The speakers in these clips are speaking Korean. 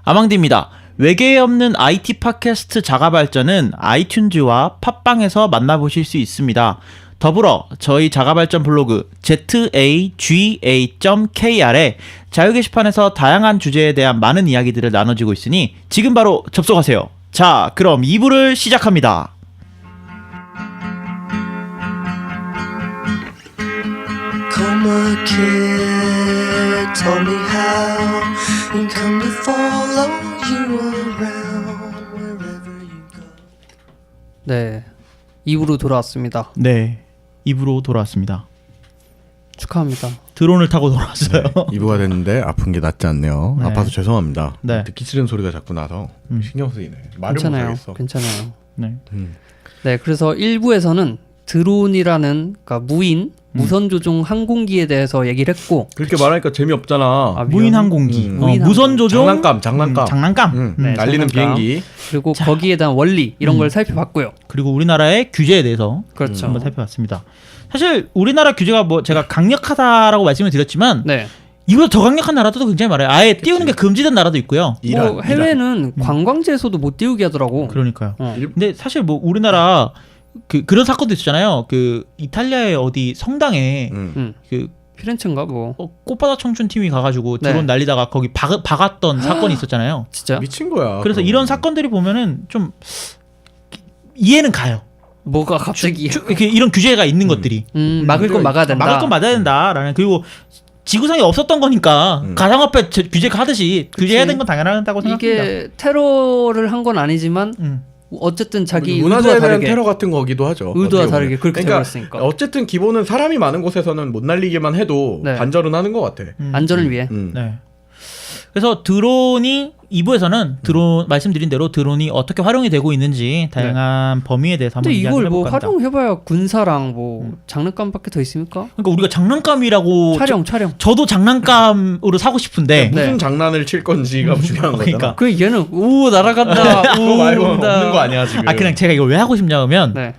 아망디입니다. 외계에 없는 IT 팟캐스트 자가발전은 아이튠즈와 팟빵에서 만나보실 수 있습니다. 더불어 저희 자가발전 블로그 zaga.kr에 자유 게시판에서 다양한 주제에 대한 많은 이야기들을 나눠주고 있으니 지금 바로 접속하세요. 자, 그럼 2부를 시작합니다. Come a kid, told me how you come to follow you around wherever you go. 네, 2부로 돌아왔습니다. 네, 2부로 돌아왔습니다. 축하합니다. 드론을 타고 돌아왔어요. 네, 2부가 됐는데 아픈 게 낫지 않네요. 네. 아파서 죄송합니다. 네. 듣기 싫은 소리가 자꾸 나서 신경 쓰이네. 말을 괜찮아요. 못하겠어. 괜찮아요. 네. 네, 그래서 1부에서는 드론이라는 그러니까 무선 조종 항공기에 대해서 얘기를 했고 그렇게 말하니까 재미없잖아. 아, 무인 항공기, 무인 무선 조종, 장난감. 장난감. 네, 날리는 장난감. 비행기. 그리고 거기에 대한 원리 이런 걸 살펴봤고요. 그리고 우리나라의 규제에 대해서 그렇죠. 한번 살펴봤습니다. 사실 우리나라 규제가 뭐 제가 강력하다라고 말씀을 드렸지만 네, 이보다 더 강력한 나라도 굉장히 많아요. 아예 띄우는 게 금지된 나라도 있고요. 뭐 해외는 관광지에서도 못 띄우게 하더라고. 그러니까요. 어. 근데 사실 뭐 우리나라 그런 사건도 있었잖아요. 그 이탈리아의 어디 성당에 그 피렌체인가 뭐. 꽃바다 청춘 팀이 가가지고 네. 드론 날리다가 거기 박았던 사건이 있었잖아요. 진짜? 미친 거야. 그래서 그럼. 이런 사건들이 보면은 좀 이해는 가요. 뭐가 갑자기 이렇게 이런 규제가 있는 것들이 막을 건 막아야 된다. 막을 건 막아야 된다라는. 그리고 지구상에 없었던 거니까 가상화폐 규제가 하듯이 규제해야 되는 건 당연하다고 생각합니다. 이게 테러를 한 건 아니지만 어쨌든 자기 의도와 문화재에 대한 다르게 테러 같은 거기도 하죠. 의도와 어떻게 다르게 보면. 그렇게 그러니까 되었으니까 어쨌든 기본은 사람이 많은 곳에서는 못 날리게만 해도 네. 반절은 하는 것 같아. 안전을 위해. 네. 그래서 드론이 2부에서는 드론 말씀드린 대로 드론이 어떻게 활용이 되고 있는지 다양한 범위에 대해서 한번 근데 이걸 이야기를 뭐 해볼까 합니다. 활용해봐야 군사랑 뭐 장난감밖에 더 있습니까? 그러니까 우리가 장난감이라고 촬영. 저도 장난감으로 사고 싶은데 무슨 장난을 칠 건지가 중요한 거잖아. 그러니까. 그 얘는 우 날아간다. 그거 말고 온다. 없는 거 아니야 지금. 그냥 제가 이걸 왜 하고 싶냐면 네.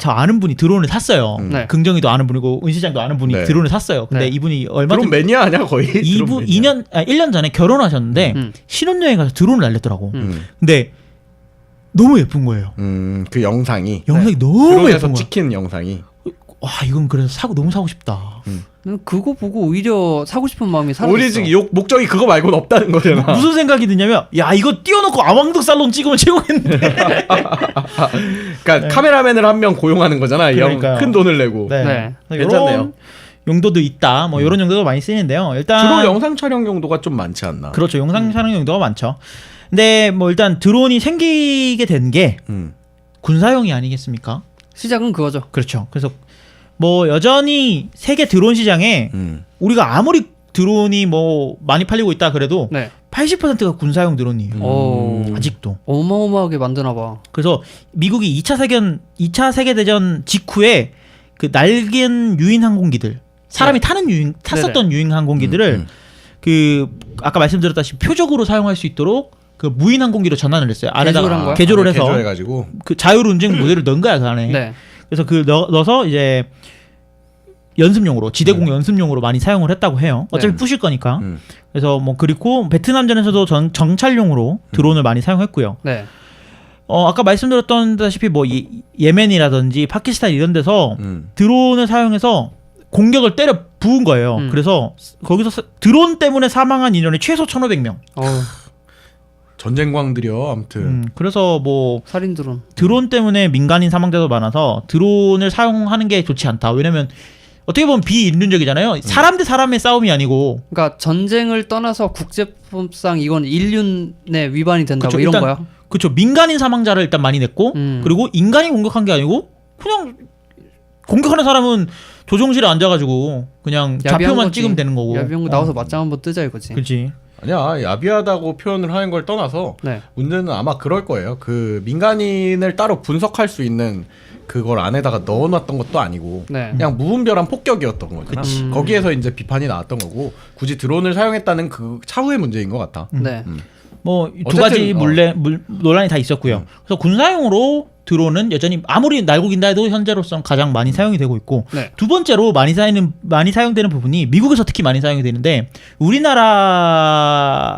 저 아는 분이 드론을 샀어요. 네. 긍정이도 아는 분이고 은 시장도 아는 분이 네. 드론을 샀어요. 근데 네. 이분이 얼마 드론 전에 매니아 아니야 거의. 드론 매니아. 1년 전에 결혼하셨는데 신혼여행 가서 드론을 날렸더라고. 근데 너무 예쁜 거예요. 그 영상이 너무 예쁜 드론에서 거야. 찍힌 영상이. 와, 이건 그래서 너무 사고 싶다. 난 그거 보고 오히려 사고 싶은 마음이 사라졌어. 우리 지금 목적이 그거 말고는 없다는 거잖아. 무슨 생각이 드냐면 야, 이거 띄워놓고 아망드 살롱 찍으면 최고겠는데. 그러니까 카메라맨을 한 명 고용하는 거잖아. 그러니까요. 큰 돈을 내고. 네. 괜찮네요. 이런 용도도 있다. 뭐 이런 용도도 많이 쓰이는데요. 일단 주로 영상 촬영 용도가 좀 많지 않나. 그렇죠. 영상 촬영 용도가 많죠. 근데 뭐 일단 드론이 생기게 된 게 군사용이 아니겠습니까? 시작은 그거죠. 그렇죠. 그래서 뭐 여전히 세계 드론 시장에 우리가 아무리 드론이 뭐 많이 팔리고 있다 그래도 네. 80%가 군사용 드론이에요. 아직도. 어마어마하게 만드나 봐. 그래서 미국이 2차 세계대전 직후에 그 낡은 유인 항공기들 사람이 탔었던 유인 항공기들을 그 아까 말씀드렸다시피 표적으로 사용할 수 있도록 그 무인 항공기로 전환을 했어요. 안에다가 개조를 해서 개조해가지고 그 자율 운행 모델을 넣은 거야 그 안에. 네. 그래서 그 넣어서 이제 연습용으로 지대공 연습용으로 많이 사용을 했다고 해요. 어차피 부실 거니까. 그래서 뭐 그리고 베트남전에서도 정찰용으로 드론을 많이 사용했고요. 네. 아까 말씀드렸다시피 뭐 예멘이라든지 파키스탄 이런 데서 드론을 사용해서 공격을 때려 부은 거예요. 그래서 거기서 드론 때문에 사망한 인원이 최소 1,500명. 전쟁광들이요. 아무튼. 그래서 뭐 살인 드론 때문에 민간인 사망자도 많아서 드론을 사용하는 게 좋지 않다. 왜냐면 어떻게 보면 비인륜적이잖아요. 사람 대 사람의 싸움이 아니고. 그러니까 전쟁을 떠나서 국제법상 이건 인륜의 위반이 된다고 그쵸, 이런 일단, 거야. 그렇죠. 민간인 사망자를 일단 많이 냈고 그리고 인간이 공격한 게 아니고 그냥 공격하는 사람은 조종실에 앉아가지고 그냥 좌표만 찍으면 되는 거고. 야비한 거 나와서 맞짱 한번 뜨자 이거지. 그렇지. 아니야, 야비하다고 표현을 하는 걸 떠나서 네. 문제는 아마 그럴 거예요. 그 민간인을 따로 분석할 수 있는 그걸 안에다가 넣어놨던 것도 아니고 네. 그냥 무분별한 폭격이었던 거잖아. 거기에서 이제 비판이 나왔던 거고 굳이 드론을 사용했다는 그 차후의 문제인 것 같아. 네. 뭐 두 가지 논란이 다 있었고요. 그래서 군사용으로 드론은 여전히 아무리 날고 긴다 해도 현재로서는 가장 많이 사용이 되고 있고 네. 두 번째로 많이 사용되는 부분이 미국에서 특히 많이 사용이 되는데 우리나라가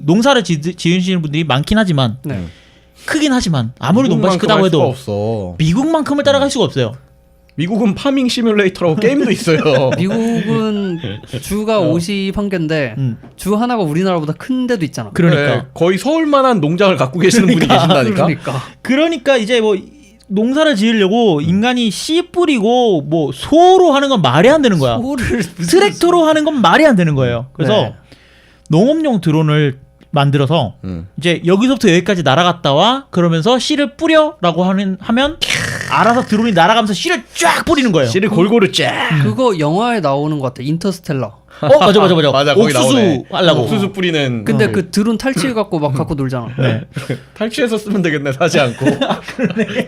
농사를 지으시는 분들이 많긴 하지만 네. 크긴 하지만 아무리 농밭이 크다고 해도 없어. 미국만큼을 따라갈 수가 없어요. 미국은 파밍 시뮬레이터라고 게임도 있어요. 미국은 주가 51개인데 주 하나가 우리나라보다 큰 데도 있잖아. 그러니까 네, 거의 서울만한 농장을 갖고 계시는 분이 계신다니까. 그러니까 이제 뭐 농사를 지으려고 인간이 씨 뿌리고 뭐 소로 하는 건 말이 안 되는 거야. 소를 트랙터로 하는 건 말이 안 되는 거예요. 그래서 네. 농업용 드론을 만들어서 이제 여기서부터 여기까지 날아갔다 와 그러면서 씨를 뿌려라고 하면 알아서 드론이 날아가면서 씨를 쫙 뿌리는 거예요. 씨를 골고루 쫙. 그거 영화에 나오는 것 같아. 인터스텔라. 맞아. 맞아, 거기 옥수수 나오네. 하려고. 옥수수 뿌리는. 근데 그 드론 탈취해 갖고 막 갖고 놀잖아. 네. 탈취해서 쓰면 되겠네. 사지 않고.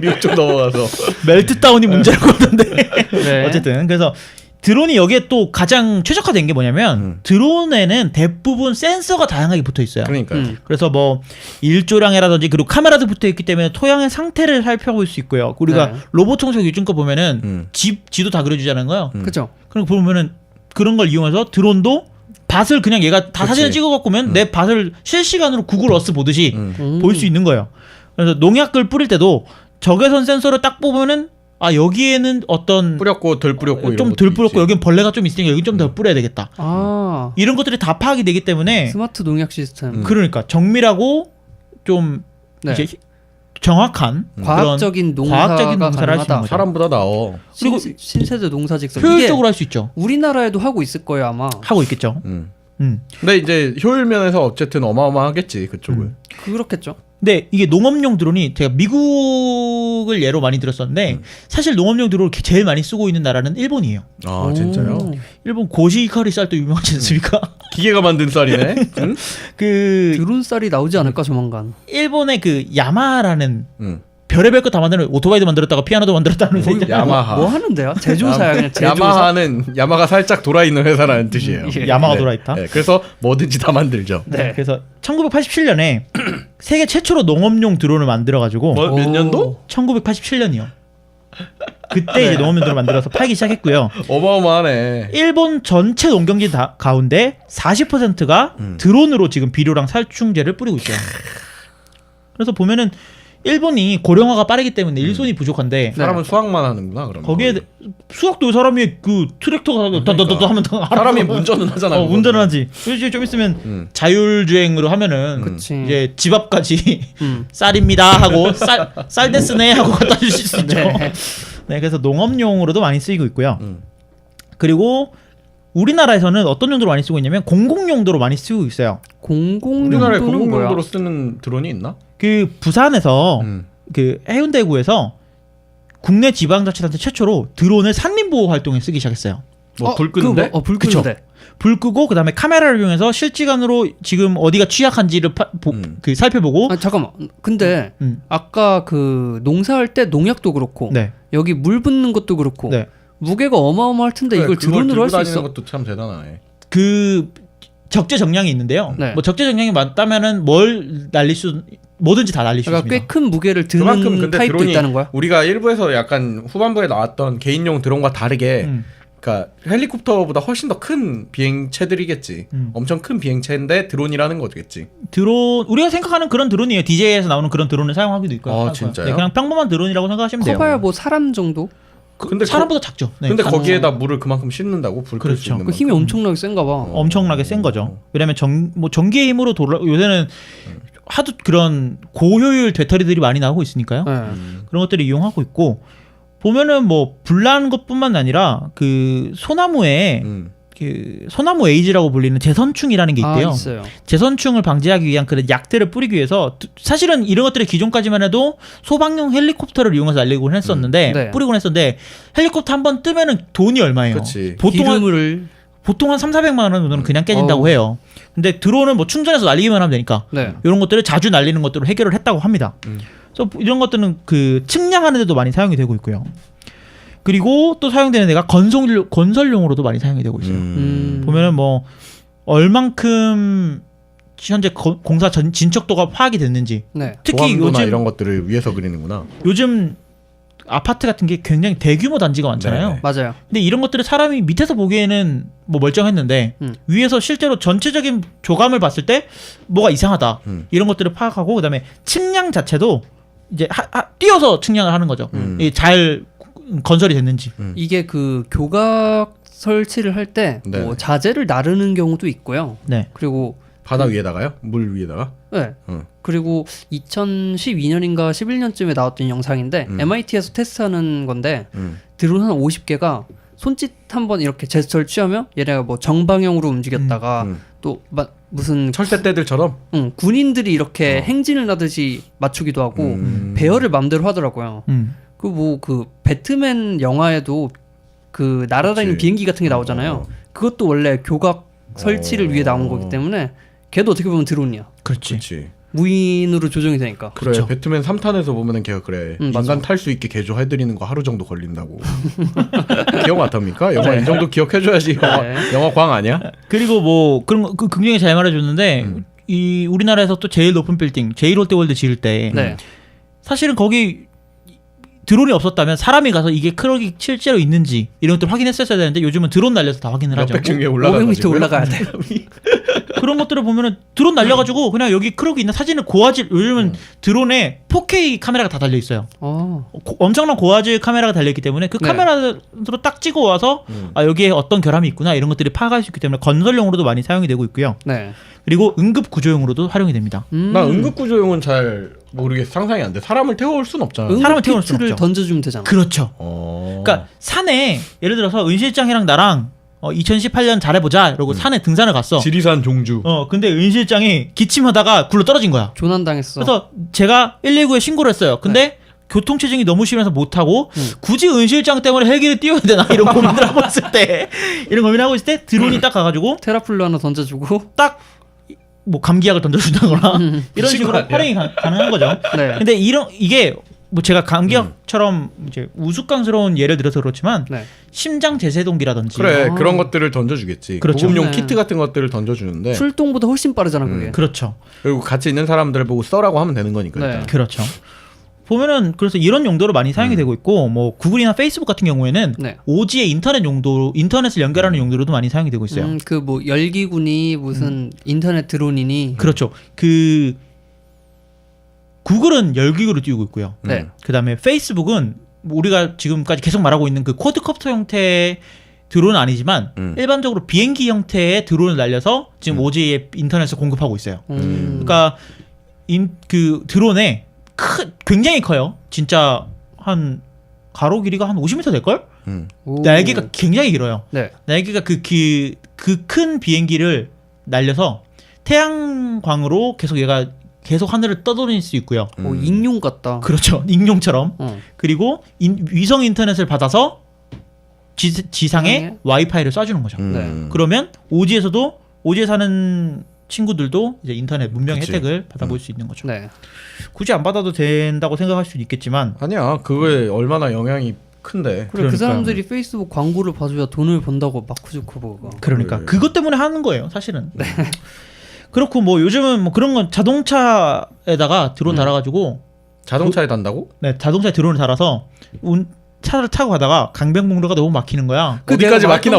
미국 쪽 넘어가서. 멜트다운이 문제라고 하던데. 네. 어쨌든 그래서 드론이 여기에 또 가장 최적화된 게 뭐냐면 드론에는 대부분 센서가 다양하게 붙어 있어요. 그러니까요. 그래서 뭐 일조량이라든지 그리고 카메라도 붙어 있기 때문에 토양의 상태를 살펴볼 수 있고요. 우리가 네. 로봇 청소기 요즘 거 보면은 지도 다 그려주자는 거예요. 그죠? 그리고 보면은 그런 걸 이용해서 드론도 밭을 그냥 얘가 다 그치. 사진을 찍어갖고 오면 내 밭을 실시간으로 구글 어스 보듯이 볼 수 있는 거예요. 그래서 농약을 뿌릴 때도 적외선 센서를 딱 뽑으면은 여기에는 어떤 뿌렸고 덜 뿌렸고 좀 덜 뿌렸고 여긴 벌레가 좀 있으니까 여기 좀 더 뿌려야 되겠다. 아, 이런 것들이 다 파악이 되기 때문에 스마트 농약 시스템. 그러니까 정밀하고 좀 네. 이제 정확한 과학적인 그런 농사가 과학적인 농사를 할 수 있는 가능하다. 거죠. 사람보다 나어. 그리고 신세대 농사직설. 효율적으로 이게 할 수 있죠. 우리나라에도 하고 있을 거예요 아마. 하고 있겠죠. 근데 이제 효율 면에서 어쨌든 어마어마하겠지 그쪽은. 그렇겠죠. 근데 이게 농업용 드론이 제가 미국을 예로 많이 들었었는데 사실 농업용 드론을 제일 많이 쓰고 있는 나라는 일본이에요. 아 진짜요? 오. 일본 고시카리 쌀도 유명하지 않습니까? 기계가 만든 쌀이네. 응? 그 드론 쌀이 나오지 않을까 조만간. 일본의 그 야마라는 응. 별의별 거 다 만드는 오토바이도 만들었다가 피아노도 만들었다는 회사 있잖아요. 야마하. 뭐 하는데요? 제조사야 그냥 제조사. 야마하는 야마가 살짝 돌아 있는 회사라는 뜻이에요. 예. 야마가 네. 돌아있다. 네, 그래서 뭐든지 다 만들죠. 네. 그래서 1987년에 세계 최초로 농업용 드론을 만들어가지고 뭐 몇 년도? 1987년이요. 그때 이제 농업용 드론을 만들어서 팔기 시작했고요. 어마어마하네. 일본 전체 농경지 가운데 40%가 드론으로 지금 비료랑 살충제를 뿌리고 있어요. 그래서 보면은 일본이 고령화가 빠르기 때문에 일손이 부족한데 사람은 수학만 하는구나 그러면. 거기에 수학도 사람이 그 트랙터가 더더더 하면 더 사람이 운전은 하잖아. 운전을 하지. 이제 좀 있으면 자율주행으로 하면은 그치. 이제 집 앞까지 쌀입니다 하고 쌀 됐으네 하고 갖다 주실 수 있죠. 네. 네, 그래서 농업용으로도 많이 쓰이고 있고요. 그리고 우리나라에서는 어떤 용도로 많이 쓰고 있냐면 공공용도로 많이 쓰고 있어요. 우리나라에 공공용도는 뭐야? 공공용도로 쓰는 드론이 있나? 그 부산에서 그 해운대구에서 국내 지방자치단체 최초로 드론을 산림보호 활동에 쓰기 시작했어요. 뭐 불 끄는데? 불 그쵸. 끄는데. 불 끄고 그다음에 카메라를 이용해서 실시간으로 지금 어디가 취약한지를 그 살펴보고 아 잠깐만. 근데 아까 그 농사할 때 농약도 그렇고 네. 여기 물 붓는 것도 그렇고 네. 무게가 어마어마할 텐데 이걸 드론으로 할 수 있어? 것도 참 대단하네. 그 적재정량이 있는데요. 네. 뭐 적재정량이 맞다면은 뭘 날릴 수 뭐든지 다 날릴 수 그러니까 있습니다. 꽤 큰 무게를 그만큼 드는 근데 타입도 드론이 있다는 거야? 우리가 일부에서 약간 후반부에 나왔던 개인용 드론과 다르게 그러니까 헬리콥터보다 훨씬 더 큰 비행체들이겠지. 엄청 큰 비행체인데 드론이라는 거겠지. 드론 우리가 생각하는 그런 드론이에요. DJ에서 나오는 그런 드론을 사용하기도 있고요. 아, 진짜요? 네, 그냥 평범한 드론이라고 생각하시면 돼요. 커봐야 뭐 사람 정도? 근데 사람보다 작죠. 네. 근데 거기에다 물을 그만큼 싣는다고 불 끌 수 그렇죠. 있는 그 힘이 엄청나게 센가 봐. 엄청나게 센 거죠. 왜냐면 전기의 힘으로 요새는 하도 그런 고효율 배터리들이 많이 나오고 있으니까요. 네. 그런 것들을 이용하고 있고 보면은 뭐 불난 것뿐만 아니라 그 소나무에 그 소나무 에이즈라고 불리는 재선충이라는 게 있대요. 아, 있어요. 재선충을 방지하기 위한 그런 약들을 뿌리기 위해서 사실은 이런 것들이 기존까지만 해도 소방용 헬리콥터를 이용해서 날리곤 했었는데 네. 뿌리곤 했었는데 헬리콥터 한 번 뜨면은 돈이 얼마예요? 그치. 보통 한 기름을 3,400만 원 정도는 그냥 깨진다고 어우. 해요. 근데 드론은 뭐 충전해서 날리기만 하면 되니까 네. 이런 것들을 자주 날리는 것들로 해결을 했다고 합니다. 그래서 이런 것들은 그 측량하는 데도 많이 사용이 되고 있고요. 그리고 또 사용되는 데가 건설용으로도 많이 사용이 되고 있어요. 보면은 뭐 얼만큼 현재 공사 진척도가 파악이 됐는지. 네. 특히 보안도나 요즘 이런 것들을 위해서 그리는구나. 요즘 아파트 같은 게 굉장히 대규모 단지가 많잖아요. 네. 맞아요. 근데 이런 것들을 사람이 밑에서 보기에는 뭐 멀쩡했는데 위에서 실제로 전체적인 조감을 봤을 때 뭐가 이상하다. 이런 것들을 파악하고 그다음에 측량 자체도 이제 뛰어서 측량을 하는 거죠. 이게 잘 건설이 됐는지. 이게 그 교각 설치를 할 때 네. 뭐 자재를 나르는 경우도 있고요. 네. 그리고 바다 위에다가요? 물 위에다가? 네. 그리고 2012년인가 11년쯤에 나왔던 영상인데 MIT에서 테스트하는 건데 드론 한 50개가 손짓 한번 이렇게 제스처를 취하면 얘네가 뭐 정방향으로 움직였다가 또 무슨 철새떼들처럼? 군인들이 이렇게 행진을 하듯이 맞추기도 하고 배열을 맘대로 하더라고요. 그 뭐 그 배트맨 영화에도 그 날아다니는 그치. 비행기 같은 게 나오잖아요. 그것도 원래 교각 설치를 위해 나온 거기 때문에 걔도 어떻게 보면 드론이야. 그렇지. 그렇지. 무인으로 조정이 되니까. 그래 그렇죠. 배트맨 3탄에서 보면은 걔가 그래 맞아. 인간 탈 수 있게 개조해드리는 거 하루 정도 걸린다고. 기억 못합니까? 영화 이 정도 기억해줘야지 영화 광 아니야? 그리고 뭐 그런 거 굉장히 잘 말해줬는데 이 우리나라에서 또 제일 높은 빌딩 제1롯데월드 지을 때 네. 사실은 거기 드론이 없었다면 사람이 가서 이게 크럭이 실제로 있는지 이런 것들 확인했었어야 되는데 요즘은 드론 날려서 다 확인을 하죠. 몇백 층 위에 500m 올라가가지고 올라가야 돼. 그런 것들을 보면은 드론 날려가지고 그냥 여기 크럭이 있는 사진을 고화질 요즘은 드론에 4K 카메라가 다 달려 있어요. 엄청난 고화질 카메라가 달려 있기 때문에 그 네. 카메라로 딱 찍어 와서 아 여기에 어떤 결함이 있구나 이런 것들이 파악할 수 있기 때문에 건설용으로도 많이 사용이 되고 있고요. 네. 그리고 응급 구조용으로도 활용이 됩니다. 나 응급구조용은 잘 모르겠어. 상상이 안 돼. 사람을 태워올 순 없잖아. 사람을 태워놓을 순 키트를 없죠. 던져주면 되잖아. 그렇죠. 그러니까 산에 예를 들어서 은 실장이랑 나랑 2018년 잘해보자 이러고 산에 등산을 갔어. 지리산 종주. 근데 은 실장이 기침하다가 굴러 떨어진 거야. 조난당했어. 그래서 제가 119에 신고를 했어요. 근데 교통체증이 너무 심해서 못하고 굳이 은 실장 때문에 헬기를 띄워야 되나 이런 고민을 하고 있을 때 이런 고민을 하고 있을 때 드론이 딱 가가지고 테라플루 하나 던져주고 딱 뭐 감기약을 던져준다거나 이런 미친 식으로 거 아니야? 활용이 가능한 거죠. 네. 근데 이게 뭐 제가 감기약처럼 이제 우스꽝스러운 예를 들어서 그렇지만 네. 심장 제세동기라든지 그래 아. 그런 것들을 던져주겠지. 그렇죠. 보급용 네. 키트 같은 것들을 던져주는데 출동보다 훨씬 빠르잖아 그게. 그렇죠. 그리고 같이 있는 사람들을 보고 써라고 하면 되는 거니까. 네. 일단. 그렇죠. 보면은 그래서 이런 용도로 많이 사용이 되고 있고 뭐 구글이나 페이스북 같은 경우에는 네. 오지의 인터넷을 연결하는 용도로도 많이 사용이 되고 있어요. 그 뭐 열기군이 무슨 인터넷 드론이니. 그렇죠. 그 구글은 열기구로 띄우고 있고요. 네. 그다음에 페이스북은 우리가 지금까지 계속 말하고 있는 그 쿼드콥터 형태의 드론은 아니지만 일반적으로 비행기 형태의 드론을 날려서 지금 오지의 인터넷을 공급하고 있어요. 그러니까 그 드론에 굉장히 커요. 진짜 한 가로 길이가 한 50m 될걸? 오. 날개가 굉장히 길어요. 네. 날개가 그 큰 비행기를 날려서 태양광으로 얘가 계속 하늘을 떠돌릴 수 있고요. 오, 익룡 같다. 그렇죠. 익룡처럼. 어. 그리고 위성 인터넷을 받아서 지상에 와이파이를 쏴주는 거죠. 네. 그러면 오지에 사는 친구들도 이제 인터넷 문명의 그치. 혜택을 받아볼 수 있는 거죠. 네. 굳이 안 받아도 된다고 생각할 수는 있겠지만 아니야 그거에 얼마나 영향이 큰데. 그래 그 그러니까요. 사람들이 페이스북 광고를 봐줘야 돈을 번다고 마크 주커버가. 그러니까 그래. 그것 때문에 하는 거예요, 사실은. 그렇고 뭐 요즘은 뭐 그런 건 자동차에다가 드론 달아가지고 자동차에 단다고? 네, 자동차에 드론을 달아서 차를 타고 가다가 강변북로가 너무 막히는 거야. 어디까지 막히나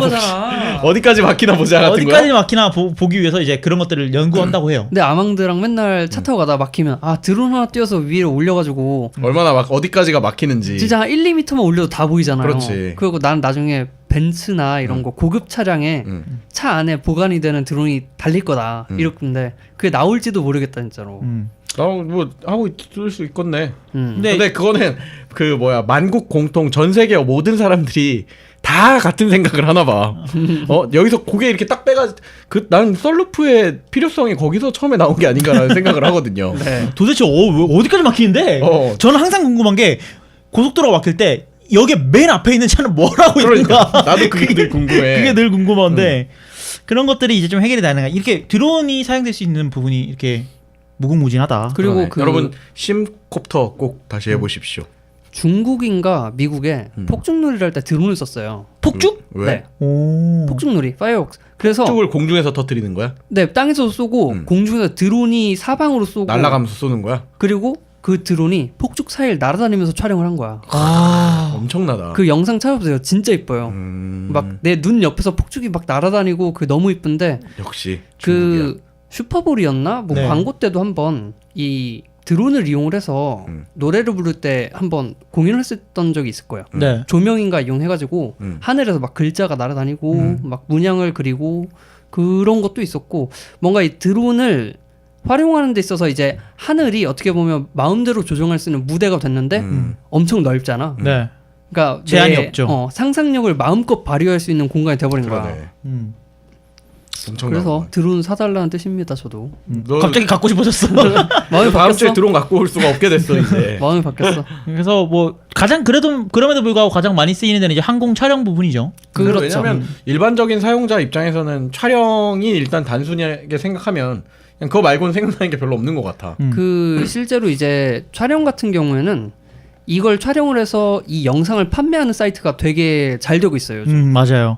어디까지 막히나 보자 같은 어디까지 거야? 막히나 보기 위해서 이제 그런 것들을 연구한다고 해요. 근데 아망드랑 맨날 차 타고 가다 막히면 드론 하나 띄워서 위에 올려가지고 얼마나 어디까지가 막히는지. 진짜 한 1, 2m만 올려도 다 보이잖아요. 그렇지. 그리고 난 나중에 벤츠나 이런 거 고급 차량에 차 안에 보관이 되는 드론이 달릴 거다 이렇던데 그게 나올지도 모르겠다 진짜로. 뭐 하고 있을 수 있겠네. 근데 그거는 그 만국 공통 전 세계 모든 사람들이 다 같은 생각을 하나 봐. 여기서 고개 이렇게 딱 빼가 나는 썰루프의 필요성이 거기서 처음에 나온 게 아닌가라는 생각을 하거든요. 네. 도대체 어디까지 막히는데? 저는 항상 궁금한 게 고속도로가 막힐 때 여기 맨 앞에 있는 차는 뭘 하고 있는가? 나도 그게 늘 궁금해. 그게 늘 궁금한데 그런 것들이 이제 좀 해결이 가능한. 이렇게 드론이 사용될 수 있는 부분이 이렇게 무궁무진하다. 그리고 여러분 심콥터 꼭 다시 해보십시오. 중국인가 미국에 폭죽놀이를 할 때 드론을 썼어요. 폭죽? 왜? 네. 오. 폭죽놀이, 파이어웍스. 그래서 쪽을 공중에서 터뜨리는 거야? 네, 땅에서 쏘고 공중에서 드론이 사방으로 쏘고 날아가면서 쏘는 거야? 그리고 그 드론이 폭죽 사이를 날아다니면서 촬영을 한 거야. 엄청나다. 그 영상 찾아보세요. 진짜 이뻐요. 막 내 눈 옆에서 폭죽이 막 날아다니고 그 너무 이쁜데 역시 그 슈퍼볼이었나? 뭐 네. 광고 때도 한번 이 드론을 이용을 해서 노래를 부를 때 한번 공연을 했었던 적이 있을 거예요. 네. 조명인가 이용해가지고 하늘에서 막 글자가 날아다니고 막 문양을 그리고 그런 것도 있었고 뭔가 이 드론을 활용하는 데 있어서 이제 하늘이 어떻게 보면 마음대로 조정할 수 있는 무대가 됐는데 엄청 넓잖아. 네. 그러니까 제한이 내, 없죠. 상상력을 마음껏 발휘할 수 있는 공간이 돼버린 거야. 그러네. 음. 엄청나다. 그래서 드론 사달라는 뜻입니다. 저도 너 갑자기 갖고 싶어졌어. 마음이 다음 주에 바뀌었어. 드론 갖고 올 수가 없게 됐어 이제. 마음이 바뀌었어. 그래서 뭐 가장 그럼에도 불구하고 가장 많이 쓰이는 데는 이제 항공 촬영 부분이죠. 그렇죠. 왜냐면 일반적인 사용자 입장에서는 촬영이 일단 단순하게 생각하면 그냥 그거 말고는 생각나는 게 별로 없는 것 같아. 그 실제로 이제 촬영 같은 경우에는 이걸 촬영을 해서 이 영상을 판매하는 사이트가 되게 잘 되고 있어요. 요즘. 맞아요.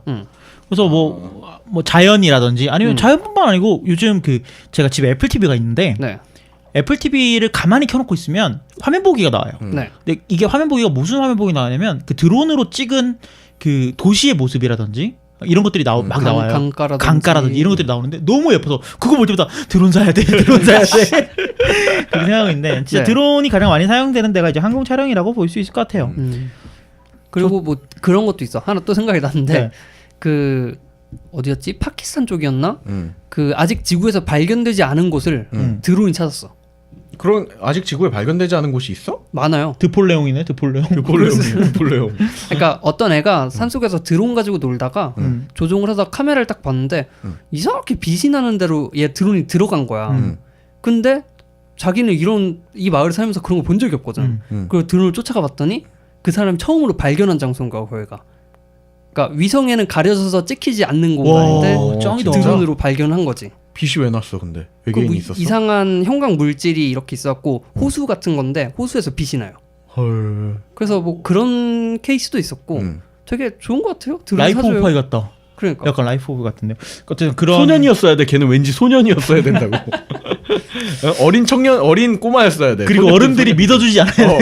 그래서 뭐 자연이라든지 아니면 자연뿐만 아니고 요즘 그 제가 집에 애플 TV가 있는데 네. 애플 TV를 가만히 켜놓고 있으면 화면 보기가 나와요. 네. 근데 이게 화면 보기가 무슨 화면 보기 나오냐면 그 드론으로 찍은 그 도시의 모습이라든지 이런 것들이 막 나와요. 강가라든지 이런 것들이 나오는데 너무 예뻐서 그거 볼 때마다 드론 사야 돼. 드론 사야 돼. 그렇게 생각하고 있는데 진짜 네. 드론이 가장 많이 사용되는 데가 이제 항공 촬영이라고 볼 수 있을 것 같아요. 그리고 뭐 그런 것도 있어. 하나 또 생각이 났는데 네. 그 어디였지? 파키스탄 쪽이었나? 그 아직 지구에서 발견되지 않은 곳을 드론이 찾았어. 그런 아직 지구에 발견되지 않은 곳이 있어? 많아요. 드폴레옹이네, 드폴레옹. 볼래요. 그러니까 어떤 애가 산속에서 드론 가지고 놀다가 조종을 해서 카메라를 딱 봤는데 이상하게 빛이 나는 대로 얘 드론이 들어간 거야. 근데 자기는 이 마을에 살면서 그런 거 본 적이 없거든. 그리고 드론을 쫓아가 봤더니 그 사람이 처음으로 발견한 장소인 거야, 거기가. 그러니까 위성에는 가려져서 찍히지 않는 공간인데 와, 짱이다. 드론으로 발견한 거지. 빛이 왜 났어 근데? 그 외계인이 뭐 있었어? 이상한 형광 물질이 이렇게 있었고 호수 같은 건데 호수에서 빛이 나요. 헐. 그래서 뭐 그런 케이스도 있었고 되게 좋은 것 같아요. 드론 라이프 사줘요. 오브 파이 같다. 그러니까 약간 라이프 오브 같은데. 어쨌든 그런 소년이었어야 돼. 걔는 왠지 소년이었어야 된다고. 어린 청년, 어린 꼬마였어야 돼. 그리고 어른들이 믿어주지 않아요.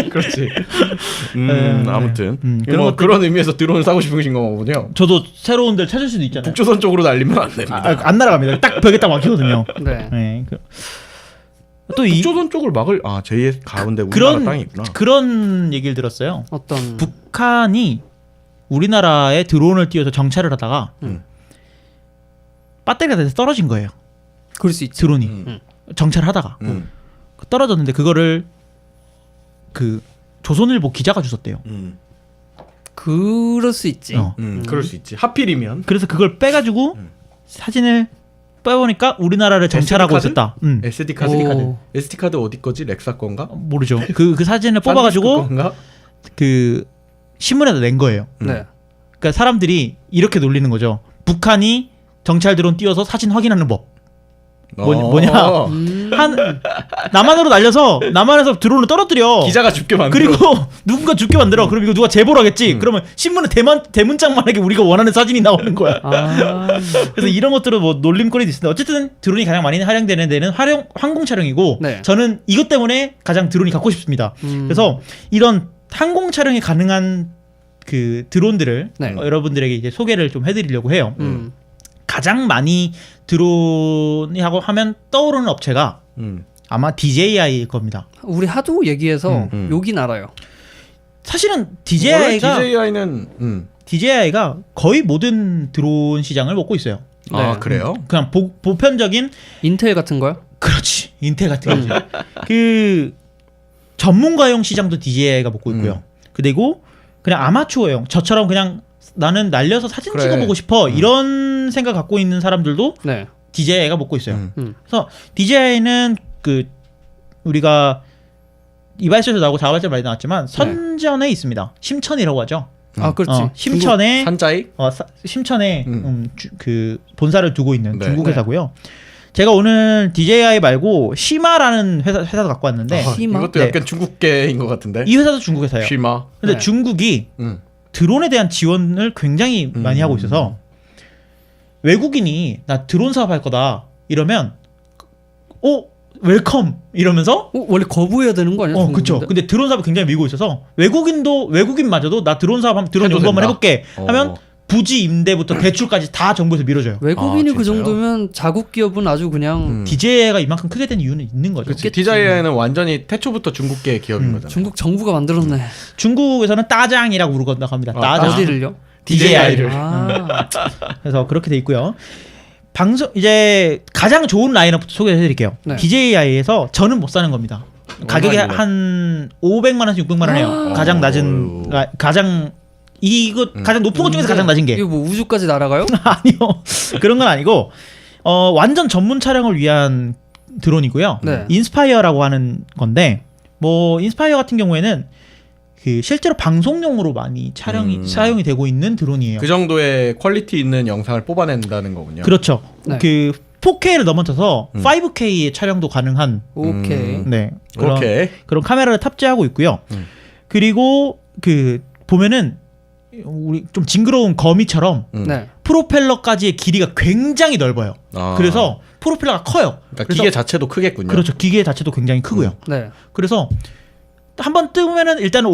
그렇지. 아무튼 그런 의미에서 드론을 사고 싶으신 거군요. 저도 새로운 데를 찾을 수도 있잖아요. 북조선 쪽으로 날리면 안 됩니다. 안 날아갑니다. 딱 벽에 딱 막히거든요. 네. 네. 또 이 북조선 쪽을 막을 제2의 가운데 우리나라 땅이 있구나. 그런 얘기를 들었어요. 어떤 북한이 우리나라에 드론을 띄워서 정찰을 하다가 배터리가 돼서 떨어진 거예요. 그럴 수 있지. 드론이 정찰을 하다가 떨어졌는데 그거를 그 조선일보 기자가 주웠대요. 그럴 수 있지. 그럴 수 있지. 하필이면 그래서 그걸 빼가지고 사진을 빼보니까 우리나라를 정찰하고 SD 있었다. SD 카드. 오. SD 카드 어디 거지? 렉사 건가? 모르죠. 그 사진을 뽑아가지고 건가? 그 신문에다 낸 거예요. 네. 그러니까 사람들이 이렇게 놀리는 거죠. 북한이 정찰 드론 띄워서 사진 확인하는 법. 뭐냐? 남한으로 날려서 남한에서 드론을 떨어뜨려. 기자가 죽게 만들어. 그리고 누군가 죽게 만들어. 그럼 이거 누가 제보를 하겠지. 그러면 신문에 대문짝만하게 우리가 원하는 사진이 나오는 거야. 그래서 이런 것들은 뭐 놀림거리도 있습니다. 어쨌든 드론이 가장 많이 활용되는 데는 항공 촬영이고 네. 저는 이것 때문에 가장 드론이 갖고 싶습니다. 그래서 이런 항공 촬영이 가능한 그 드론들을 네. 여러분들에게 이제 소개를 좀 해드리려고 해요. 가장 많이 드론이 하고 하면 떠오르는 업체가 아마 DJI일 겁니다. 우리 하도 얘기해서 욕이 날아요. 사실은 DJI가 DJI는 거의 모든 드론 시장을 먹고 있어요. 아 그래요? 그냥 보편적인 인텔 같은 거요? 그렇지 인텔 같은 거지. 그 전문가용 시장도 DJI가 먹고 있고요. 그리고 그냥 아마추어용 저처럼 그냥 나는 날려서 사진 그래. 찍어보고 싶어 이런 생각 갖고 있는 사람들도 네. DJI가 먹고 있어요. 그래서 DJI는 그 우리가 이발소에서 나오고 자발적 많이 나왔지만 선전에 있습니다. 심천이라고 하죠. 아 그렇지. 심천에 산자이? 심천에 그 본사를 두고 있는 네. 중국 회사고요. 제가 오늘 DJI 말고 시마라는 회사도 갖고 왔는데 시마? 이것도 네. 약간 중국계인 것 같은데. 이 회사도 중국 회사예요. 시마. 근데 네. 중국이 드론에 대한 지원을 굉장히 많이 하고 있어서 외국인이 나 드론 사업할 거다 이러면 웰컴 이러면서 원래 거부해야 되는 거 아니야? 그쵸. 중국인데? 근데 드론 사업이 굉장히 밀고 있어서 외국인마저도 나 드론 사업 드론 해도 연구 한번 된다. 해볼게 하면 부지 임대부터 대출까지 다 정부에서 밀어줘요. 외국인이 아, 그 진짜요? 정도면 자국 기업은 아주 그냥 DJI가 이만큼 크게 된 이유는 있는 거죠. 그치. DJI는 완전히 태초부터 중국계 기업인 거잖아요. 중국 정부가 만들었네. 중국에서는 따장이라고 부르곤 합니다. 아, 따장. 어디를요? DJI를. 아, 그래서 그렇게 돼 있고요. 방송 이제 가장 좋은 라인업부터 소개해드릴게요. 네. DJI에서 저는 못 사는 겁니다. 가격이 얼마인데? 한 500만 원에서 600만 원 해요. 가장 낮은 가장 가장 높은 것 중에서 가장 낮은 게 이거 뭐 우주까지 날아가요? 아니요. 그런 건 아니고 완전 전문 촬영을 위한 드론이고요. 네. 인스파이어라고 하는 건데 뭐 인스파이어 같은 경우에는 그 실제로 방송용으로 많이 사용이 되고 있는 드론이에요. 그 정도의 퀄리티 있는 영상을 뽑아낸다는 거군요. 그렇죠. 네. 그 4K를 넘어서서 5K의 촬영도 가능한 오케이. 네 오케이. 그런 카메라를 탑재하고 있고요. 그리고 그 보면은 우리 좀 징그러운 거미처럼 네. 프로펠러까지의 길이가 굉장히 넓어요. 아. 그래서 프로펠러가 커요. 그러니까 그래서 기계 자체도 크겠군요. 그렇죠. 기계 자체도 굉장히 크고요. 네. 그래서 한번 뜨면은 일단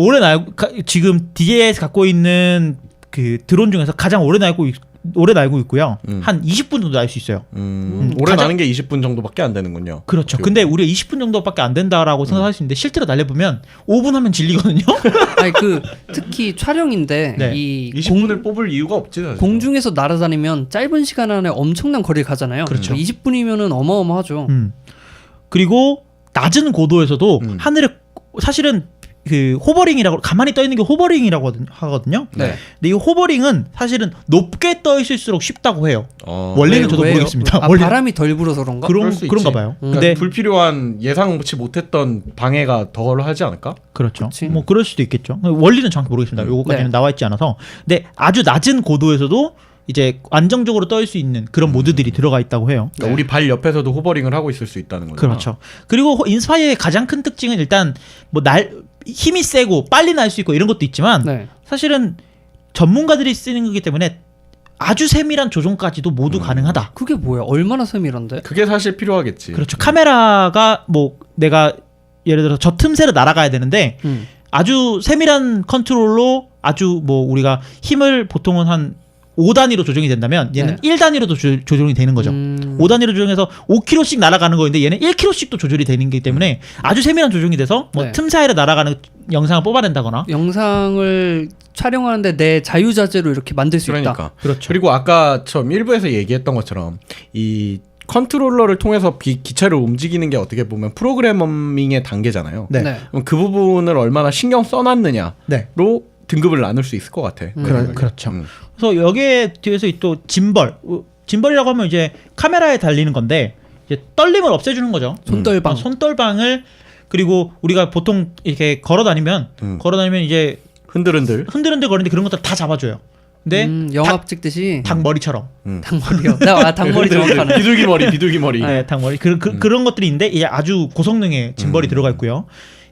지금 DJI에서 갖고 있는 그 드론 중에서 가장 오래 날고 있고요. 한 20분 정도 날 수 있어요. 오래 가장- 나는 게 20분 정도밖에 안 되는군요. 그렇죠. 근데 우리가 20분 정도밖에 안 된다라고 생각할 수 있는데 실제로 날려보면 5분 하면 질리거든요. 아니 그 특히 촬영인데 네. 이 20분을 뽑을 이유가 없지. 사실. 공중에서 날아다니면 짧은 시간 안에 엄청난 거리를 가잖아요. 그렇죠. 20분이면은 어마어마하죠. 그리고 낮은 고도에서도 하늘에 사실은 그 호버링이라고 가만히 떠 있는 게 호버링이라고 하거든요. 네. 근데 이 호버링은 사실은 높게 떠 있을수록 쉽다고 해요. 원리는 저도 왜요? 모르겠습니다. 아, 원리 바람이 덜 불어서 그런가? 그럴 수 그런가 있지. 봐요. 그러니까 근데 불필요한 예상치 못했던 방해가 덜 하지 않을까? 그렇죠. 그치. 뭐 그럴 수도 있겠죠. 원리는 정확히 모르겠습니다. 요거까지는 네. 나와 있지 않아서. 근데 아주 낮은 고도에서도 이제 안정적으로 떠 있을 수 있는 그런 모드들이 들어가 있다고 해요. 그러니까 우리 발 옆에서도 호버링을 하고 있을 수 있다는 거죠. 그렇죠. 그리고 인스파이어의 가장 큰 특징은 일단 뭐 힘이 세고 빨리 날 수 있고 이런 것도 있지만 네. 사실은 전문가들이 쓰는 거기 때문에 아주 세밀한 조종까지도 모두 가능하다. 그게 뭐야? 얼마나 세밀한데? 그게 사실 필요하겠지. 그렇죠. 카메라가 뭐 내가 예를 들어서 저 틈새를 날아가야 되는데 아주 세밀한 컨트롤로 아주 뭐 우리가 힘을 보통은 한 5단위로 조정이 된다면 얘는 네. 1단위로도 조정이 되는 거죠. 5단위로 조정해서 5km씩 날아가는 거인데 얘는 1km씩도 조절이 되는 거기 때문에 아주 세밀한 조정이 돼서 뭐 네. 틈 사이로 날아가는 영상을 뽑아낸다거나 영상을 촬영하는데 내 자유자재로 이렇게 만들 수 있다. 그러니까. 그렇죠. 그리고 아까 처음 1부에서 얘기했던 것처럼 이 컨트롤러를 통해서 기체를 움직이는 게 어떻게 보면 프로그래밍의 단계잖아요. 네. 네. 그럼 그 부분을 얼마나 신경 써놨느냐로 네. 등급을 나눌 수 있을 것 같아. 그렇죠. 그래서 여기에 뒤에서 또 짐벌이라고 하면 이제 카메라에 달리는 건데 이제 떨림을 없애주는 거죠. 손떨방. 손떨방을 그리고 우리가 보통 이렇게 걸어다니면 이제 흔들흔들. 흔들흔들 거리는데 그런 것들 다 잡아줘요. 근데 영화 찍듯이 닭머리처럼. 닭머리요. 닭머리 정확하네. 비둘기 머리. 네, 닭머리. 그런 것들이 있는데 이게 아주 고성능의 짐벌이 들어가 있고요.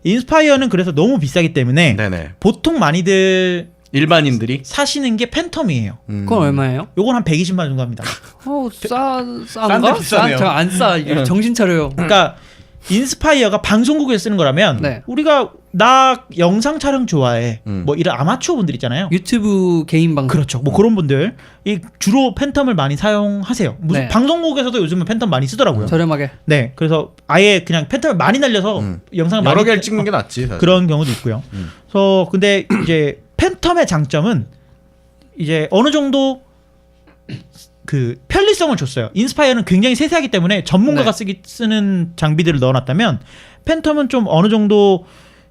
인스파이어는 그래서 너무 비싸기 때문에 네네. 보통 많이들 일반인들이 사시는 게 팬텀이에요. 그건 얼마예요? 요건 한 120만 원 정도 합니다. 싼데 싼가? 비싸네요. 안 싸. 정신 차려요. 그러니까 인스파이어가 방송국에서 쓰는 거라면 네. 우리가 나 영상 촬영 좋아해. 뭐 이런 아마추어 분들 있잖아요. 유튜브 개인 방송. 그렇죠. 뭐 그런 분들 이 주로 팬텀을 많이 사용하세요. 무슨 네. 방송국에서도 요즘은 팬텀 많이 쓰더라고요. 저렴하게. 네, 그래서 아예 그냥 팬텀을 많이 날려서 영상을 여러 많이 개를 찍는 게 낫지. 사실. 그런 경우도 있고요. 그래서 근데 이제 팬텀의 장점은 이제 어느 정도 그 편리성을 줬어요. 인스파이어는 굉장히 세세하기 때문에 전문가가 쓰는 장비들을 넣어놨다면 팬텀은 좀 어느 정도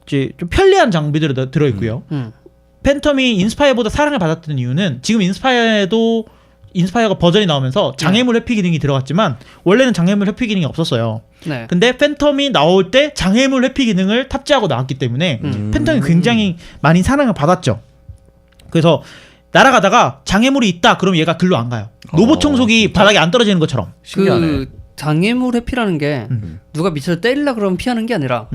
이제 좀 편리한 장비들이 들어 있고요. 팬텀이 인스파이어보다 사랑을 받았던 이유는 지금 인스파이어가 버전이 나오면서 장애물 회피 기능이 들어갔지만 원래는 장애물 회피 기능이 없었어요. 네. 근데 팬텀이 나올 때 장애물 회피 기능을 탑재하고 나왔기 때문에 팬텀이 굉장히 많이 사랑을 받았죠. 그래서 날아가다가 장애물이 있다 그럼 얘가 글로 안 가요. 로봇 청소기 바닥에 안 떨어지는 것처럼. 신기하네. 그 장애물 회피라는 게 누가 밑에서 때리려 그러면 피하는 게 아니라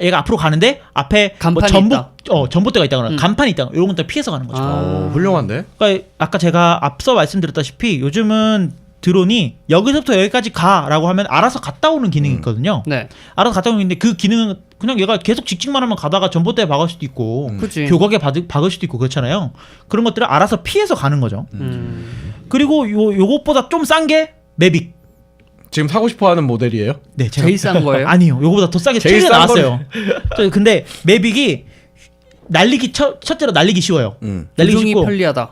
얘가 앞으로 가는데 앞에 뭐 간판이 있다. 전봇대가 있다거나 간판이 있다거나 이런 것들 피해서 가는 거죠. 훌륭한데? 그러니까 아까 제가 앞서 말씀드렸다시피 요즘은 드론이 여기서부터 여기까지 가라고 하면 알아서 갔다 오는 기능이 있거든요. 네. 알아서 갔다 오는 기능인데 그 기능은 그냥 얘가 계속 직진만 하면 가다가 전봇대에 박을 수도 있고 그치. 교각에 박을 수도 있고 그렇잖아요. 그런 것들을 알아서 피해서 가는 거죠. 그리고 요것보다 좀 싼 게 매빅. 지금 사고 싶어하는 모델이에요? 네, 제일 싼 거예요? 아니요, 요거보다 더 싸게 제일 최근에 싼 나왔어요. 근데 매빅이 날리기 첫째로 날리기 쉬워요. 날리기 조종이 쉽고 편리하다.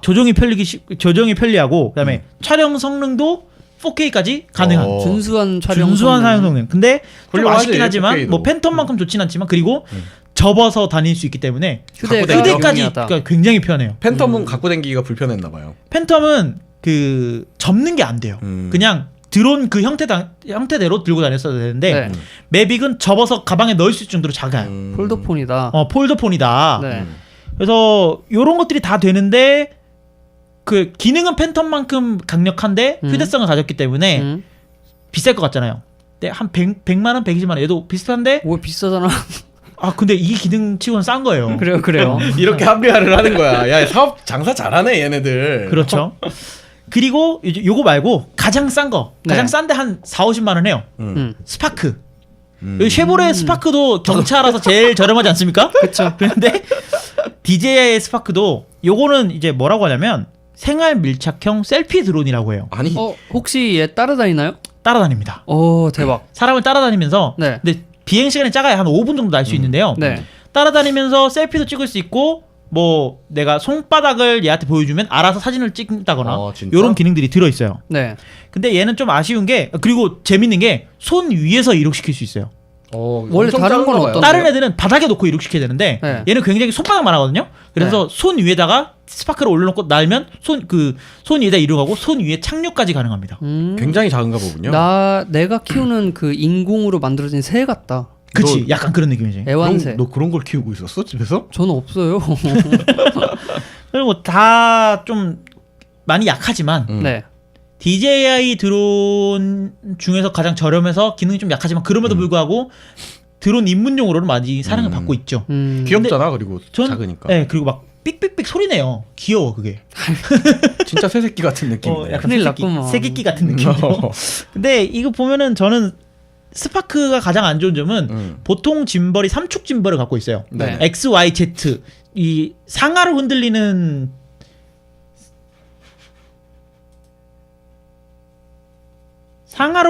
조종이 편리하고 그다음에 촬영 성능도 4K까지 가능한 준수한 촬영 준수한 사용 성능. 근데 좀 훌륭하지, 아쉽긴 하지만 4K 도. 뭐 팬텀만큼 좋진 않지만 그리고 접어서 다닐 수 있기 때문에 휴대가 휴대까지 용이하다. 그러니까 굉장히 편해요. 팬텀은 갖고 다니기가 불편했나 봐요. 팬텀은 그 접는 게 안 돼요. 그냥 드론 그 형태대로 들고 다녔어야 되는데 네. 매빅은 접어서 가방에 넣을 수 있을 정도로 작아요. 폴더폰이다. 폴더폰이다. 네. 그래서 요런 것들이 다 되는데 그 기능은 팬텀만큼 강력한데 휴대성을 가졌기 때문에 비쌀 것 같잖아요. 근데 한 100만 원, 120만 원 얘도 비슷한데 오 비싸잖아. 아 근데 이 기능 치고는 싼 거예요. 그래요. 이렇게 합리화를 하는 거야. 야, 사업 장사 잘하네 얘네들. 그렇죠. 그리고 이제 요거 말고 가장 싼 거, 가장 네. 싼데 한 4, 50만 원 해요. 스파크. 여기 음. 쉐보레 스파크도 경차라서 제일 저렴하지 않습니까? 그쵸. 그런데 DJI의 스파크도 요거는 이제 뭐라고 하냐면 생활 밀착형 셀피 드론이라고 해요. 아니 혹시 얘 따라다니나요? 따라다닙니다. 오 대박. 사람을 따라다니면서 네. 근데 비행 시간이 작아야 한 5분 정도 날 수 있는데요. 네. 따라다니면서 셀피도 찍을 수 있고 뭐 내가 손바닥을 얘한테 보여주면 알아서 사진을 찍는다거나 진짜? 이런 기능들이 들어 있어요. 네. 근데 얘는 좀 아쉬운 게 그리고 재밌는 게 손 위에서 이륙시킬 수 있어요. 원래 다른 건 어떤데요? 다른 애들은 바닥에 놓고 이륙시켜야 되는데 네. 얘는 굉장히 손바닥만 하거든요. 그래서 손 위에다가 스파크를 올려놓고 날면 손 위에다 이륙하고 손 위에 착륙까지 가능합니다. 굉장히 작은가 보군요. 내가 키우는 그 인공으로 만들어진 새 같다. 그치? 약간 그런 느낌이지. 애완새. 너 그런 걸 키우고 있었어 집에서? 저는 없어요. 그리고 다 좀 많이 약하지만 네. DJI 드론 중에서 가장 저렴해서 기능이 좀 약하지만 그럼에도 불구하고 드론 입문용으로는 많이 사랑을 받고 있죠. 귀엽잖아. 그리고 전, 작으니까. 네, 그리고 막 삑삑삑 소리 내요. 귀여워 그게. 진짜 새새끼 같은 느낌이네. 약간 큰일 새끼, 났구먼. 새끼 같은 느낌이죠. 근데 이거 보면은 저는 스파크가 가장 안 좋은 점은 보통 짐벌이 3축 짐벌을 갖고 있어요. 네. X, Y, Z 이 상하로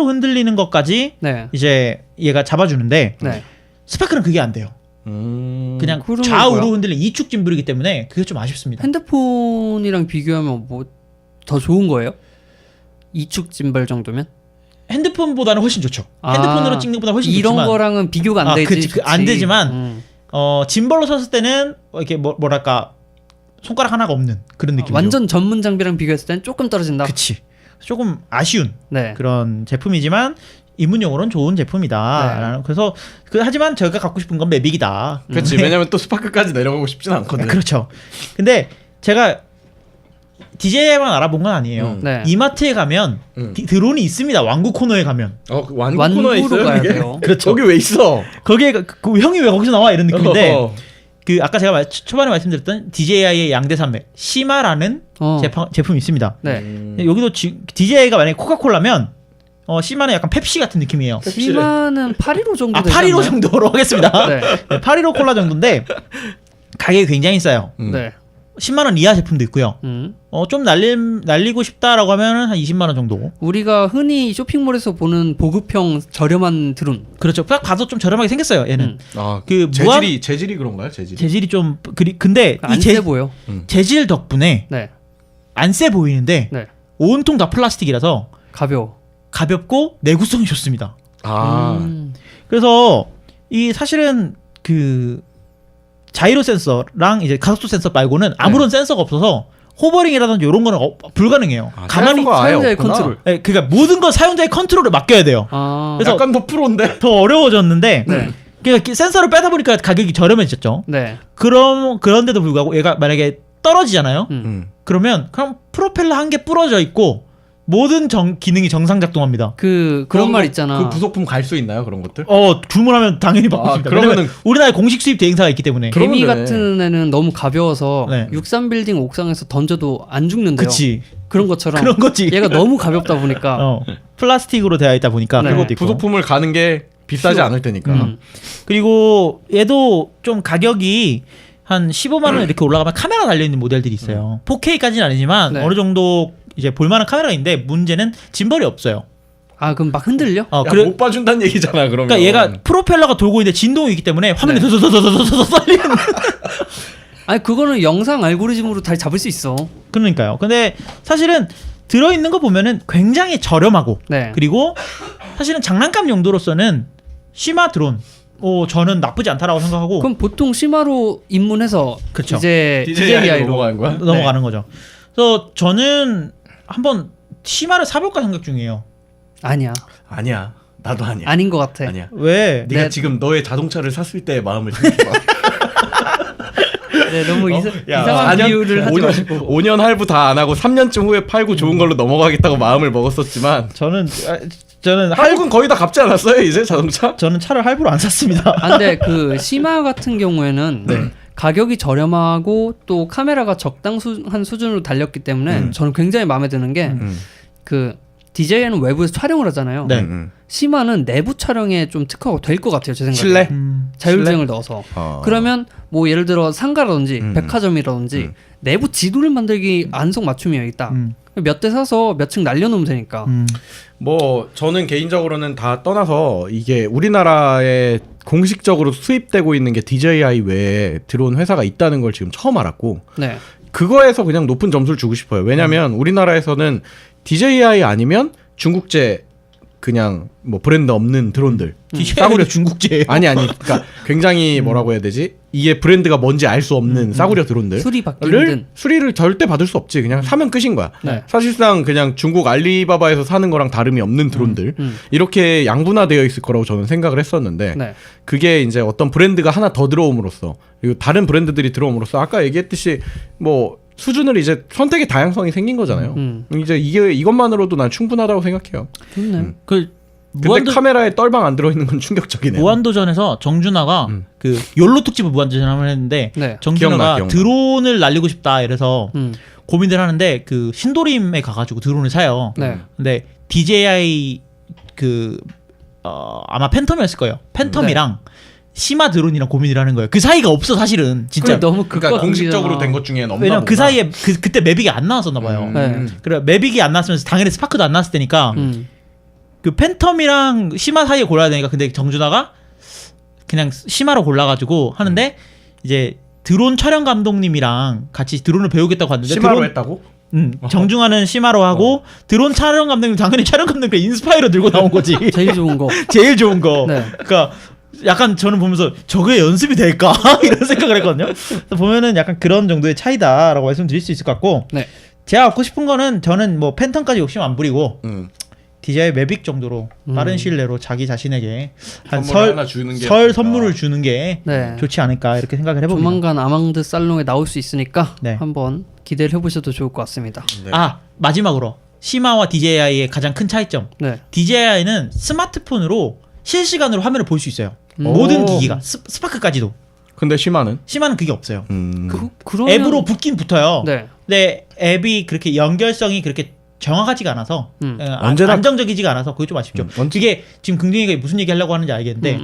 흔들리는 것까지 네. 이제 얘가 잡아주는데 네. 스파크는 그게 안 돼요. 그냥 그러면 좌우로 뭐야? 흔들리는 2축 짐벌이기 때문에 그게 좀 아쉽습니다. 핸드폰이랑 비교하면 뭐 더 좋은 거예요? 2축 짐벌 정도면? 핸드폰보다는 훨씬 좋죠. 아, 핸드폰으로 찍는 것보다 훨씬 이런 좋지만 거랑은 비교가 안 되지. 그치. 안 되지만 음. 짐벌로 섰을 때는 이렇게 뭐랄까 손가락 하나가 없는 그런 느낌이죠. 완전 전문 장비랑 비교했을 땐 조금 떨어진다. 그치. 조금 아쉬운 네. 그런 제품이지만 입문용으로는 좋은 제품이다. 그래서 하지만 저희가 갖고 싶은 건 매빅이다. 그렇지. 왜냐면 또 스파크까지 내려가고 싶진 않거든. 그렇죠. 근데 제가 DJI만 알아본 건 아니에요. 네. 이마트에 가면 드론이 있습니다. 완구 코너에 가면. 그 완구 코너에 완구로 있어요. 가야 이게? 돼요. 그렇죠. 저기 왜 있어? 거기에 그 형이 왜 거기서 나와 이런 느낌인데 어. 그 아까 제가 초반에 말씀드렸던 DJI의 양대 산맥 시마라는 제품이 있습니다. 네. 여기도 DJI가 만약에 코카콜라면 시마는 약간 펩시 같은 느낌이에요. 시마는 815 정도 되지 815 않나요? 정도로 하겠습니다. 네. 네, 815 콜라 정도인데 가격이 굉장히 싸요. 네. 10만 원 이하 제품도 있고요. 음. 좀 날리고 싶다라고 하면 한 20만 원 정도. 우리가 흔히 쇼핑몰에서 보는 보급형 저렴한 드론. 그렇죠. 딱 봐도 좀 저렴하게 생겼어요. 얘는. 그 무한- 재질이 그런가요? 재질이. 재질이 좀 근데 안 이 세 보여. 재질 덕분에 네. 안 세 보이는데 네. 온통 다 플라스틱이라서 가벼워. 가볍고 내구성이 좋습니다. 음. 그래서 이 사실은 그 자이로 센서랑 이제 가속도 센서 말고는 아무런 센서가 없어서 호버링이라든지 이런 거는 불가능해요. 가만히 센서가 아예 사용자의 없구나. 컨트롤. 네, 그러니까 모든 건 사용자의 컨트롤에 맡겨야 돼요. 그래서 약간 더 프로인데. 더 어려워졌는데 네. 그러니까 센서를 빼다 보니까 가격이 저렴해졌죠. 네. 그런데도 불구하고 얘가 만약에 떨어지잖아요. 음. 그러면 그럼 프로펠러 한 개 부러져 있고 모든 기능이 정상 작동합니다. 그런 말 있잖아. 그 부속품 갈 수 있나요 그런 것들? 주문하면 당연히 받고 있습니다. 그러면은- 왜냐면 우리나라에 공식 수입 대행사가 있기 때문에. 그러면 개미 되네. 같은 애는 너무 가벼워서 네. 63빌딩 옥상에서 던져도 안 죽는데요. 그치. 그런 것처럼 그런 거지. 얘가 너무 가볍다 보니까 플라스틱으로 되어 있다 보니까 네. 그런 것도 있고. 부속품을 가는 게 비싸지 않을 테니까. 그리고 얘도 좀 가격이 한 15만 원 이렇게 올라가면 카메라 달려 있는 모델들이 있어요. 4K까지는 아니지만 네. 어느 정도 이제 볼만한 카메라가 있는데 문제는 짐벌이 없어요. 아 그럼 막 흔들려? 야, 못 봐준다는 얘기잖아 그러면. 그러니까 얘가 프로펠러가 돌고 있는데 진동이 있기 때문에 화면이 네. 더더더더더더 썰리는. 아니 그거는 영상 알고리즘으로 다 잡을 수 있어. 그러니까요. 근데 사실은 들어있는 거 보면은 굉장히 저렴하고 네. 그리고 사실은 장난감 용도로서는 시마 드론 저는 나쁘지 않다라고 생각하고 그럼 보통 시마로 입문해서 그쵸. 이제 DJI로 DJI로 넘어가는 거야? 넘어가는 거죠. 그래서 저는 한번 시마를 사볼까 생각 중이에요. 아니야. 아니야. 나도 아니야. 아닌 것 같아. 아니야. 왜? 네가 네. 지금 너의 자동차를 샀을 때의 마음을 생각해봐. 네, 너무 야, 이상한 4년, 비유를 하지 5년, 마시고. 5년 할부 다 안 하고 3년쯤 후에 팔고 좋은 걸로 넘어가겠다고 마음을 먹었었지만 저는 한국은 거의 다 갚지 않았어요 이제 자동차? 저는 차를 할부로 안 샀습니다. 아, 근데 그 시마 같은 경우에는 가격이 저렴하고 또 카메라가 적당한 수준으로 달렸기 때문에 저는 굉장히 마음에 드는 게 그 DJI는 외부에서 촬영을 하잖아요. 네. 시마는 내부 촬영에 좀 특화가 될 것 같아요. 제 생각에. 실내? 자율주행을 넣어서. 그러면 뭐 예를 들어 상가라든지 백화점이라든지 내부 지도를 만들기 안성맞춤이에요. 있다. 몇 대 사서 몇 층 날려놓으면 되니까. 뭐 저는 개인적으로는 다 떠나서 이게 우리나라에 공식적으로 수입되고 있는 게 DJI 외에 들어온 회사가 있다는 걸 지금 처음 알았고 네. 그거에서 그냥 높은 점수를 주고 싶어요. 왜냐면 우리나라에서는 DJI 아니면 중국제 그냥 뭐 브랜드 없는 드론들 DJI가 중국제예요. 아니 그러니까 굉장히 뭐라고 해야 되지? 이게 브랜드가 뭔지 알 수 없는 싸구려 드론들 수리 받기 힘든. 수리를 절대 받을 수 없지. 그냥 사면 끝인 거야. 네. 사실상 그냥 중국 알리바바에서 사는 거랑 다름이 없는 드론들 이렇게 양분화되어 있을 거라고 저는 생각을 했었는데 네. 그게 이제 어떤 브랜드가 하나 더 들어옴으로써 그리고 다른 브랜드들이 들어옴으로써 아까 얘기했듯이 뭐 수준을 이제 선택의 다양성이 생긴 거잖아요. 이제 이것만으로도 난 충분하다고 생각해요. 좋네. 그 근데 카메라에 떨방 안 들어있는 건 충격적이네요. 무한도전에서 정준하가 그 욜로 특집을 무한도전 한번 했는데 네. 정준하가 기억나. 드론을 날리고 싶다 이래서 고민을 하는데 그 신도림에 가가지고 드론을 사요. 네. 근데 DJI 아마 팬텀이었을 거예요. 팬텀이랑 시마 드론이랑 고민을 하는 거예요. 그 사이가 없어 사실은 진짜. 그래, 너무 그러니까 공식적으로 된 것 중에는 없나 왜냐면 그 보구나. 사이에 그때 매빅이 안 나왔었나 봐요. 네. 그래 매빅이 안 나왔으면서 당연히 스파크도 안 나왔을 때니까 그 팬텀이랑 시마 사이에 골라야 되니까 근데 정준하가 그냥 시마로 골라가지고 하는데 이제 드론 촬영 감독님이랑 같이 드론을 배우겠다고 갔는데 심화로 드론, 했다고? 정중하는 시마로 하고 드론 촬영 감독님 당연히 촬영 감독님 인스파이러 들고 나온 거지. 제일 좋은 거. 제일 좋은 거. 네. 그러니까 약간 저는 보면서 저게 연습이 될까 이런 생각을 했거든요. 그래서 보면은 약간 그런 정도의 차이다라고 말씀드릴 수 있을 것 같고 네. 제가 갖고 싶은 거는 저는 뭐 팬텀까지 욕심 안 부리고 DJI 매빅 정도로 빠른 시일 내로 자기 자신에게 한 선물을 하나 주는 게 설 어떨까. 선물을 주는 게 네. 좋지 않을까 이렇게 생각을 해봅니다. 조만간 아망드 살롱에 나올 수 있으니까 네. 한번 기대를 해보셔도 좋을 것 같습니다. 네. 아 마지막으로 시마와 DJI의 가장 큰 차이점. 네. DJI는 스마트폰으로 실시간으로 화면을 볼 수 있어요. 오. 모든 기기가 스파크까지도. 근데 심화는? 시마는 그게 없어요. 그러면 앱으로 붙긴 붙어요. 네. 근데 앱이 그렇게 연결성이 그렇게 정확하지가 않아서 언제나- 안정적이지가 않아서 그게 좀 아쉽죠. 이게 지금 긍정이가 무슨 얘기 하려고 하는지 알겠는데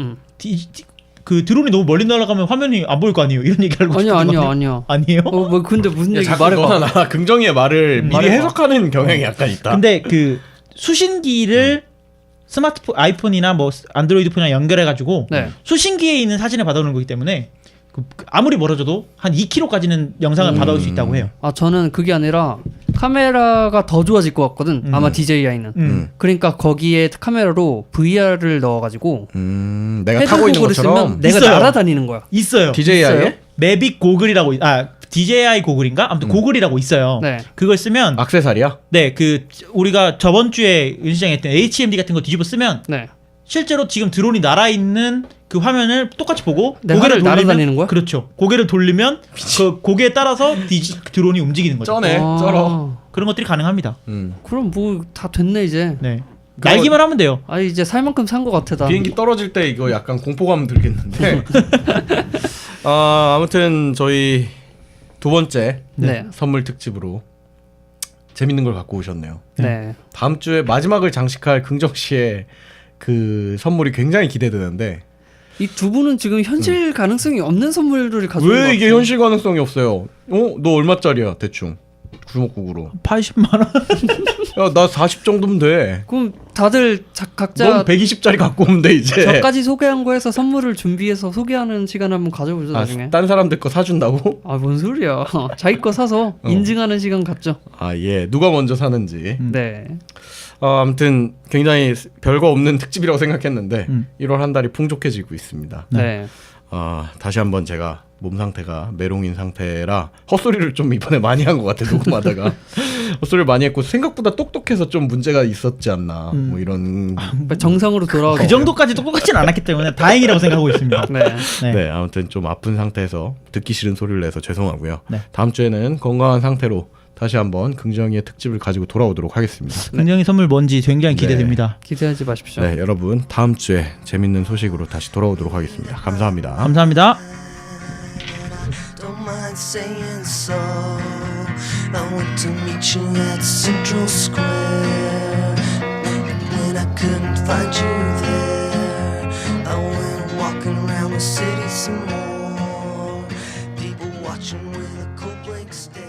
그 드론이 너무 멀리 날아가면 화면이 안 보일 거 아니에요. 이런 얘기 하려고 아니요. 아니에요? 뭐 근데 무슨 얘기 자꾸 말해봐. 너나 나 긍정의 말을 미리 말해봐. 해석하는 경향이 약간 있다. 근데 그 수신기를 스마트폰 아이폰이나 뭐 안드로이드 폰이랑 연결해 가지고 네. 수신기에 있는 사진을 받아오는 거기 때문에 아무리 멀어져도 한 2km까지는 영상을 받아올 수 있다고 해요. 아 저는 그게 아니라 카메라가 더 좋아질 것 같거든. 아마 DJI는. 그러니까 거기에 카메라로 VR을 넣어가지고 내가 타고 있는 헤드고글을 것처럼 쓰면 내가 있어요. 날아다니는 거야. 있어요. DJI에 매빅 고글이라고 DJI 고글인가? 아무튼 고글이라고 있어요. 네. 그걸 쓰면 액세서리야? 네, 그 우리가 저번 주에 윤시장에 했던 HMD 같은 거 뒤집어 쓰면 네. 실제로 지금 드론이 날아 있는 그 화면을 똑같이 보고 내 고개를 화를 돌리면 날아다니는 거야? 그렇죠. 고개를 돌리면 그 고개에 따라서 드론이 움직이는 거죠. 쩌네 쩔어. 그런 것들이 가능합니다. 그럼 뭐 다 됐네 이제. 네. 날기만 하면 돼요. 아 이제 살 만큼 산 것 같아 나. 비행기 떨어질 때 이거 약간 공포감 들겠는데. 아무튼 저희 두 번째 네. 선물 특집으로 재밌는 걸 갖고 오셨네요. 네. 다음 주에 마지막을 장식할 긍정 씨의 그 선물이 굉장히 기대되는데 이 두 분은 지금 현실 가능성이 없는 선물을 가지고 있는 왜 것 이게 같아요. 현실 가능성이 없어요? 너 얼마짜리야 대충 주먹국으로? 80만 원. 야 나 40 정도면 돼. 그럼 다들 각자 넌 120짜리 갖고 오면 돼 이제. 저까지 소개한 거에서 선물을 준비해서 소개하는 시간 한번 가져보죠 나중에. 딴 사람들 거 사준다고? 아 뭔 소리야. 자기 거 사서 인증하는 시간 갖죠. 아 예, 누가 먼저 사는지. 네. 아무튼 굉장히 별거 없는 특집이라고 생각했는데 1월 한 달이 풍족해지고 있습니다. 네. 다시 한번 제가 몸 상태가 메롱인 상태라 헛소리를 좀 이번에 많이 한 것 같아 녹음하다가 헛소리를 많이 했고 생각보다 똑똑해서 좀 문제가 있었지 않나 뭐 이런. 정상으로 돌아오고. 그 정도까지 똑똑하진 않았기 때문에 다행이라고 생각하고 있습니다. 네. 네. 아무튼 좀 아픈 상태에서 듣기 싫은 소리를 내서 죄송하고요. 네. 다음 주에는 건강한 상태로 다시 한번 긍정이의 특집을 가지고 돌아오도록 하겠습니다. 긍정의 선물 뭔지 굉장히 기대됩니다. 기대하지 마십시오. 네, 여러분 다음 주에 재밌는 소식으로 다시 돌아오도록 하겠습니다. 감사합니다. 감사합니다. Don't mind saying so. I went to meet you at Central Square. And when I couldn't find you there, I went walking around the city some more. People watching with a cold blank stare.